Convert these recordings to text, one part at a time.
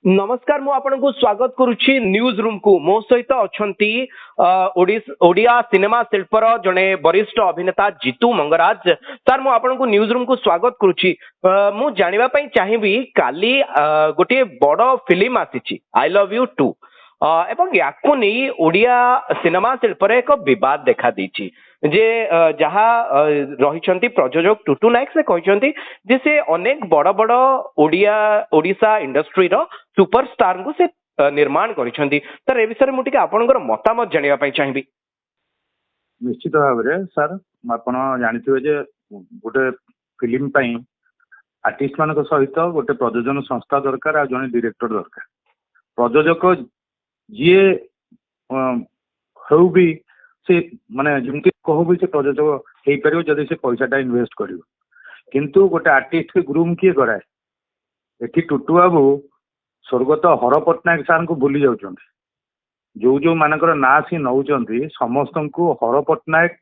नमस्कार मु आपनको स्वागत करुच्ची न्यूज रूम को मो सहित अछंती ओडिया सिनेमा शिल्पर जड़े वरिष्ठ अभिनेता जीतू मंगराज सर मु आपनको न्यूज रूम को स्वागत करुच्ची मु जानिबा पई चाहिबी काली गोटे बड़ फिल्म आसीची आई लव यू टू एवं याकु नहीं ओडिया सिनेमा शिल्पर एक विवाद देखा दीची जे जहा रही प्रयोजक टुटू नायक से कहते जे से अनेक बड़ बड़ ओडिशा इंडस्ट्री रो सुपरस्टार को से निर्माण करिसेंती सर ए विषय मुटिके आपनकर मतामत जानिबा पई चाहिबी। निश्चित भाव में सर आपण जानते जे गोटे फिल्म पई आर्टिस्ट मान सहित गोटे प्रयोजन संस्था दरकार आ जने डायरेक्टर दरकार प्रयोजक जी हो भी से माने जमती कहू भी से प्रयोजक हो पार जदि से पैसाटा इन्वेस्ट कर किंतु गोटे आर्टिस्ट के ग्रूम किए कराए एठी टुटू बाबू स्वर्गत हर पट्टनायक सार को भूली जाऊँ जो जो मानकर ना सी नौ समस्त को हर पट्टनायक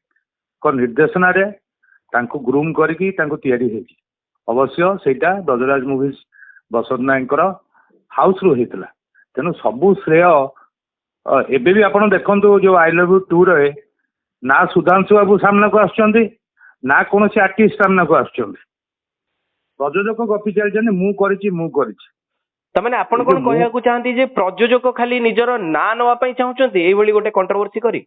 निर्देशना रे तांको ग्रूम करके तैयारी अवश्य सेटा ब्रजराज मूवीज बसंत नायक हाउस रु होता तेणु सबू श्रेय एबे भी आपण देखो जो आई लव यू टू रे ना सुधांशु बाबू सामना को आसुचंदी ना कौन आर्टिस्ट सामना को आसुचंदी प्रयोजक गपी चलते मु करिछि तमाने आपण कोन कहया को चाहती जे प्रयोजक खाली निजर ना नवा पई चाहउचंती एई भली गोटे कंट्रोवर्सी करी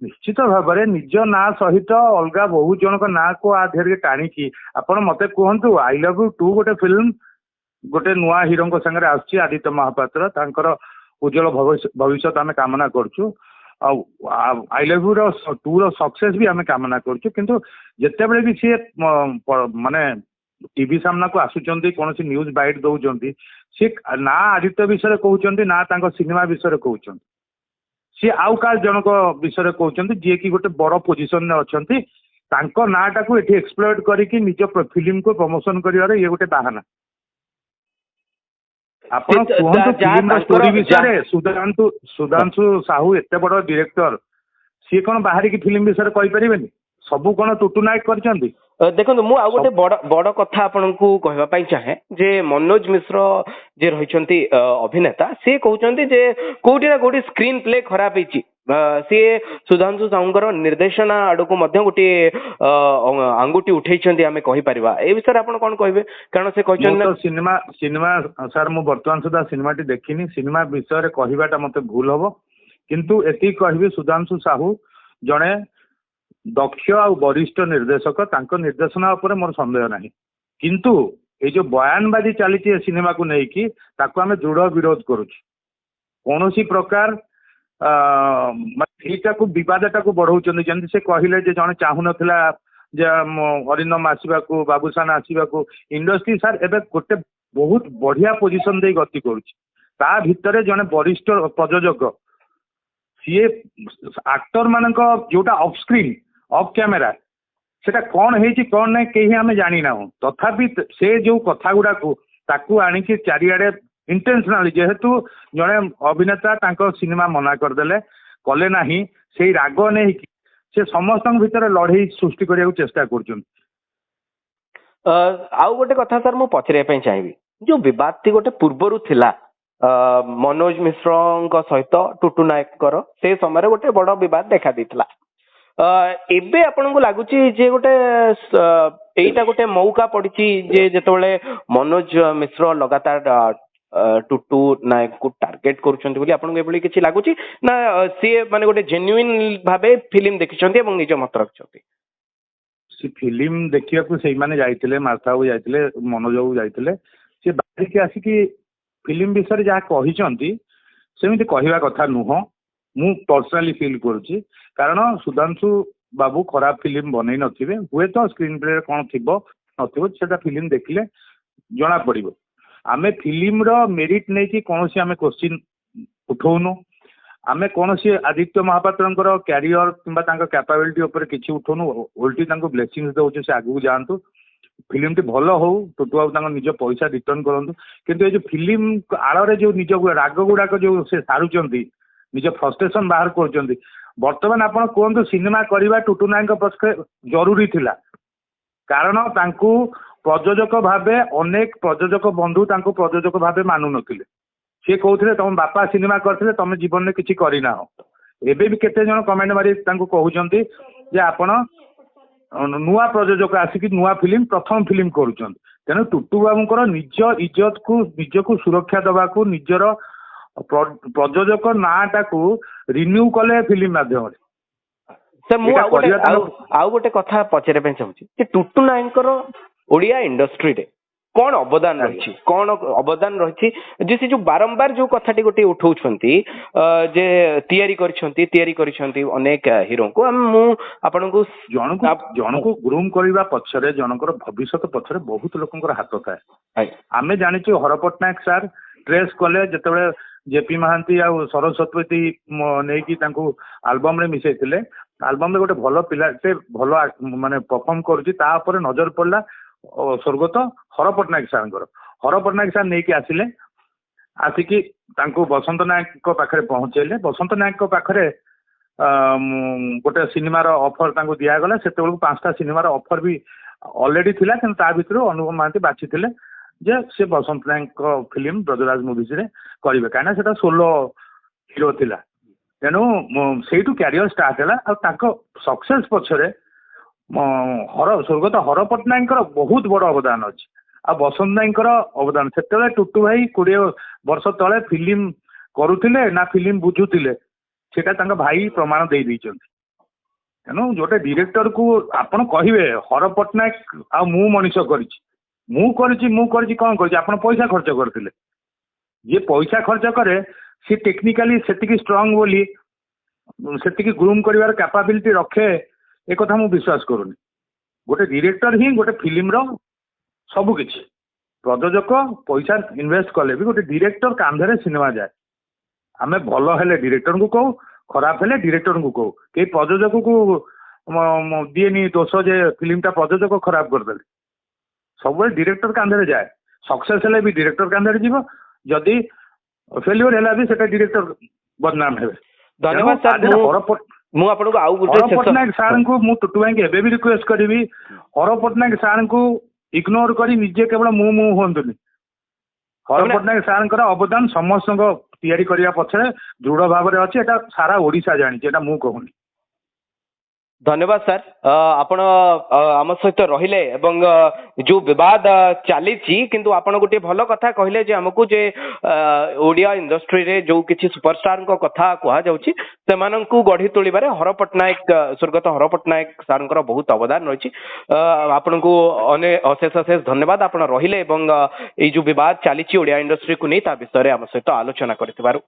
निश्चित भाव में निज ना सहित अलग बहुत जन ना को आधे टाणी आपण मते कहतु आई लव यू टू गोटे फिल्म गोटे नुआ हीरो संगे आसुची आदित्य महापात्र तांकर उज्जवल भविष्य आम कामना करछु आई लव यू टू रो सक्सेस भी आम कामना करछु किंतु जेते बेले भी सी माने टीवी सामना को आसुचंती कौन सी न्यूज बाइट दौरान सी ना आदित्य विषय कहते ना तांको सिनेमा विषय कहते सी आउ का जनक विषय कहते जी कि गोटे बड़ पोजिशन अच्छा नाटा को ये एक्सप्लोर करके निज फिल्म को प्रमोशन कर ये गोटे बाहाना आपण फिल्म स्टोरी विषय सुधांशु साहू एत बड़ डायरेक्टर सी कौन बाहर की फिल्म विषय कहीपर सबू कौन टुटू नायक करछंती देखो मु आ गोटे बड़ कथा आपनको कहवाई चाहे जे मनोज मिश्र जे रही अभिनेता सी कहते जे कोटी ना कोटी स्क्रीन प्ले खराब होती सी सुधांशु साहूंकर निर्देशना आड़क गोटे आंगुठी उठे आम कहीपर ए विषय आप कौन कहे कारण से सिनेमा सिनेमा सर मु बर्तमान सुधा सिनेमाटी देखनी सिनेमा विषय कहवाटा मत भूल हम किंतु एति कहि सुधांशु साहू जड़े दक्ष आ वरिष्ठ निर्देशक तांको निर्देशना उपर मोर संदेह नहीं किंतु ये जो बयानबाजी चली सिनेमा को लेकिन ताको आम दृढ़ विरोध करुच्छे कौन सी प्रकार यहीटा को विवादटा को बढ़ाऊँ जमी से कहले जड़े चाहू नाला अरिंदम आसवा को बाबूसान आसवा इंडस्ट्री सार एबे गोटे बहुत बढ़िया पोजिशन दे गति करुच्चा भितर जड़े वरिष्ठ प्रयोजक सी आक्टर मान जोटा ऑफ स्क्रीन ऑफ कैमेरा सेटा कौन है कौन नहीं कहीं आम जानी ना तथापि से जो कथा गुड़ा को आणिकी चारिआडे इंटेंशनली जेहेतु जड़े अभिनेता तांको सिनेमा मना करदे कले ना से राग नहीं से समस्त भितर लड़े सृष्टि करने चेष्टा कर आउ गोटे कथा सर मु पचरिया चाहिए जो विवाद थी गोटे पूर्वर थिला मनोज मिश्र सहित टुटू नायक से समय गोटे बड़ विवाद देखा देता एबे आपन को लगुच गोटे एटा गोटे मौका पड़ी जे जेतबेले मनोज मिश्र लगातार टुटू नायक को टार्गेट करुछंती आपन को एबली किछि लागुची ना सी माने गोटे जेन्युइन भाबे फिल्म देखिछंती एवं निज मत रखछंती सी फिल्म देखिया को सेई माने जाइतिले मास्ता बाबू जाइतिले मनोज बाबू जाइतिले सी बाहर के आसी फिल्म विषय जहाँ कही सेमती कहवा कथा नुह मु पर्सनाली फील करुच्ची कारण सुधांशु बाबू खराब फिल्म बनई नथिबे हुए तो स्क्रीन प्ले कौन थी ना फिल्म देखिले जना पड़ आमे फिल्म रो मेरिट नहीं कौन सी आमे क्वेश्चन उठाऊनु आमे कौन सी आदित्य महापात्र क्यारियर कि कैपेबिलिटी उपर किसी उठाऊनु उल्टी ब्लेसिंग्स दउछु से आगु जातु फिल्म टी भल हो टुटू बाबू निज पैसा रिटर्न करूँ किंतु ये जो फिल्म आड़ जो निज राग गुड़ाक जो से सारुचंती निज फ्रस्ट्रेशन बाहर कर बर्तमान आप कहतु सिनेमा करवा टुटू नायक पक्षे जरूरी थिला कारण तांकू प्रयोजक भावे अनेक प्रयोजक बंधु प्रयोजक भावे मानु नथिले ସେ କହୁଥିଲେ ତମ ବାପା ସିନେମା କରିଥିଲେ ତମେ ଜୀବନରେ କିଛି କରିନାହ। ଏବେ ବି କେତେ ଜଣ କମେଣ୍ଟ ମାରି ତାଙ୍କୁ କହୁଛନ୍ତି ଯେ ଆପଣ ନୂଆ ପ୍ରଯୋଜକ ଆସିକି ନୂଆ ଫିଲ୍ମ ପ୍ରଥମ ଫିଲ୍ମ କରୁଛନ୍ତି। ତେଣୁ ଟୁଟୁ ବାବୁଙ୍କର ନିଜ ଇଜ୍ଜତକୁ ନିଜକୁ ସୁରକ୍ଷା ଦେବାକୁ ନିଜର ପ୍ରଯୋଜକ ନାଁଟାକୁ ରିନ୍ୟୁ କଲେ ଫିଲ୍ମ ମାଧ୍ୟମରେ। ସାର୍ ମୁଁ ଆଉ ଗୋଟେ କଥା ପଚାରିବା ପାଇଁ ଚାହୁଁଛି ଯେ ଟୁଟୁ ନାୟକଙ୍କର ଓଡିଆ ଇଣ୍ଡଷ୍ଟ୍ରିରେ କଣ ଅବଦାନ ରହିଛି, କଣ ଅବଦାନ ରହିଛି ଯେ ସେ ଯୋଉ ବାରମ୍ବାର ଯୋଉ କଥାଟି ଗୋଟେ ଉଠଉଛନ୍ତି ଯେ ତିଆରି କରିଛନ୍ତି ଅନେକ ହିରୋଙ୍କୁ। ମୁଁ ଆପଣଙ୍କୁ ଜଣକୁ ଗ୍ରୁମ୍ କରିବା ପଛରେ ଜଣଙ୍କର ଭବିଷ୍ୟତ ପଛରେ ବହୁତ ଲୋକଙ୍କର ହାତ ଥାଏ। ଆମେ ଜାଣିଛୁ ହର ପଟ୍ଟନାୟକ ସାର୍ ଟ୍ରେସ୍ କଲେ ଯେତେବେଳେ ଜେପି ମହାନ୍ତି ଆଉ ସରସ୍ୱତୀ ନେଇକି ତାଙ୍କୁ ଆଲବମ ରେ ମିଶେଇଥିଲେ। ଆଲବମ ରେ ଗୋଟେ ଭଲ ପିଲାଟେ ଭଲ ମାନେ ପରଫର୍ମ କରୁଛି, ତା ଉପରେ ନଜର ପଡିଲା ସ୍ୱର୍ଗତ ହର ପଟ୍ଟନାୟକ ସାର୍ଙ୍କର। ହର ପଟ୍ଟନାୟକ ସାର୍ ନେଇକି ଆସିଲେ, ଆସିକି ତାଙ୍କୁ ବସନ୍ତ ନାୟକଙ୍କ ପାଖରେ ପହଞ୍ଚେଇଲେ। ବସନ୍ତ ନାୟକଙ୍କ ପାଖରେ ଗୋଟେ ସିନେମାର ଅଫର ତାଙ୍କୁ ଦିଆଗଲା। ସେତେବେଳକୁ 5ଟା ସିନେମାର ଅଫର ବି ଅଲରେଡି ଥିଲା, କିନ୍ତୁ ତା ଭିତରୁ ଅନୁଭବ ମହାନ୍ତି ବାଛିଥିଲେ ଯେ ସେ ବସନ୍ତ ନାୟକଙ୍କ ଫିଲ୍ମ ବ୍ରଜରାଜ ମୁଭିଜରେ କରିବେ, କାହିଁକିନା ସେଟା ସୋଲୋ ହିରୋ ଥିଲା। ତେଣୁ ସେଇଠୁ କ୍ୟାରିୟର ଷ୍ଟାର୍ଟ ହେଲା। ଆଉ ତାଙ୍କ ସକ୍ସେସ୍ ପଛରେ ସ୍ୱର୍ଗତ ହର ପଟ୍ଟନାୟକଙ୍କର ବହୁତ ବଡ ଅବଦାନ ଅଛି, ଆଉ ବସନ୍ତ ନାୟକଙ୍କର ଅବଦାନ। ସେତେବେଳେ ଟୁଟୁ ଭାଇ 20 ବର୍ଷ ତଳେ ଫିଲ୍ମ କରୁଥିଲେ ନା ଫିଲ୍ମ ବୁଝୁଥିଲେ ସେଟା ତାଙ୍କ ଭାଇ ପ୍ରମାଣ ଦେଇଛନ୍ତି। ତେଣୁ ଗୋଟେ ଡିରେକ୍ଟରକୁ ଆପଣ କହିବେ ହର ପଟ୍ଟନାୟକ ଆଉ ମୁଁ ମଣିଷ କରିଛି କଣ କରିଛି, ଆପଣ ପଇସା ଖର୍ଚ୍ଚ କରିଥିଲେ। ଯିଏ ପଇସା ଖର୍ଚ୍ଚ କରେ ସେ ଟେକ୍ନିକାଲି ସେତିକି ଷ୍ଟ୍ରଙ୍ଗ ବୋଲି ସେତିକି ଗ୍ରୁମ୍ କରିବାର କ୍ୟାପାବିଲିଟି ରଖେ, ଏ କଥା ମୁଁ ବିଶ୍ୱାସ କରୁନି। ଗୋଟେ ଡିରେକ୍ଟର ହିଁ ଗୋଟେ ଫିଲ୍ମର ସବୁ କିଛି। ପ୍ରଯୋଜକ ପଇସା ଇନଭେଷ୍ଟ କଲେ ବି ଗୋଟେ ଡିରେକ୍ଟର କାନ୍ଧରେ ସିନେମା ଯାଏ। ଆମେ ଭଲ ହେଲେ ଡିରେକ୍ଟରଙ୍କୁ କହୁ, ଖରାପ ହେଲେ ଡିରେକ୍ଟରଙ୍କୁ କହୁ, କେହି ପ୍ରଯୋଜକକୁ ଦିଏନି ଦୋଷ ଯେ ଫିଲ୍ମଟା ପ୍ରଯୋଜକ ଖରାପ କରିଦେଲେ। ସବୁବେଳେ ଡିରେକ୍ଟର କାନ୍ଧରେ ଯାଏ। ସକ୍ସେସ୍ ହେଲେ ବି ଡିରେକ୍ଟର କାନ୍ଧରେ ଯିବ, ଯଦି ଫେଲିଓର ହେଲା ବି ସେଟା ଡିରେକ୍ଟର ବଦନାମ ହେବେ। ଧନ୍ୟବାଦ ସାର୍। ମୁଁ ଆପଣଙ୍କୁ ଆଉ ହର ପଟ୍ଟନାୟକ ସାର୍ଙ୍କୁ ମୁଁ ଟୁଟୁ ଭାଇଙ୍କୁ ଏବେ ବି ରିକ୍ୱେଷ୍ଟ କରିବି, ହର ପଟ୍ଟନାୟକ ସାର୍ଙ୍କୁ ଇଗ୍ନୋର କରି ନିଜେ କେବଳ ମୁଁ ହୁଅନ୍ତୁନି। ହର ପଟ୍ଟନାୟକ ସାର୍ଙ୍କର ଅବଦାନ ସମସ୍ତଙ୍କ ତିଆରି କରିବା ପଛରେ ଦୃଢ ଭାବରେ ଅଛି। ଏଟା ସାରା ଓଡିଶା ଜାଣିଛି, ଏଟା ମୁଁ କହୁନି। ଧନ୍ୟବାଦ ସାର୍, ଆପଣ ଆମ ସହିତ ରହିଲେ ଏବଂ ଯୋଉ ବିବାଦ ଚାଲିଛି, କିନ୍ତୁ ଆପଣ ଗୋଟେ ଭଲ କଥା କହିଲେ ଯେ ଆମକୁ ଯେ ଓଡିଆ ଇଣ୍ଡଷ୍ଟ୍ରିରେ ଯୋଉ କିଛି ସୁପରଷ୍ଟାରଙ୍କ କଥା କୁହାଯାଉଛି ସେମାନଙ୍କୁ ଗଢି ତୋଳିବାରେ ସ୍ୱର୍ଗତ ହର ପଟ୍ଟନାୟକ ସାର୍ଙ୍କର ବହୁତ ଅବଦାନ ରହିଛି। ଆପଣଙ୍କୁ ଅଶେଷ ଧନ୍ୟବାଦ, ଆପଣ ରହିଲେ ଏବଂ ଏଇ ଯୋଉ ବିବାଦ ଚାଲିଛି ଓଡିଆ ଇଣ୍ଡଷ୍ଟ୍ରିକୁ ନେଇ ତା ବିଷୟରେ ଆମ ସହିତ ଆଲୋଚନା କରିଥିବାରୁ।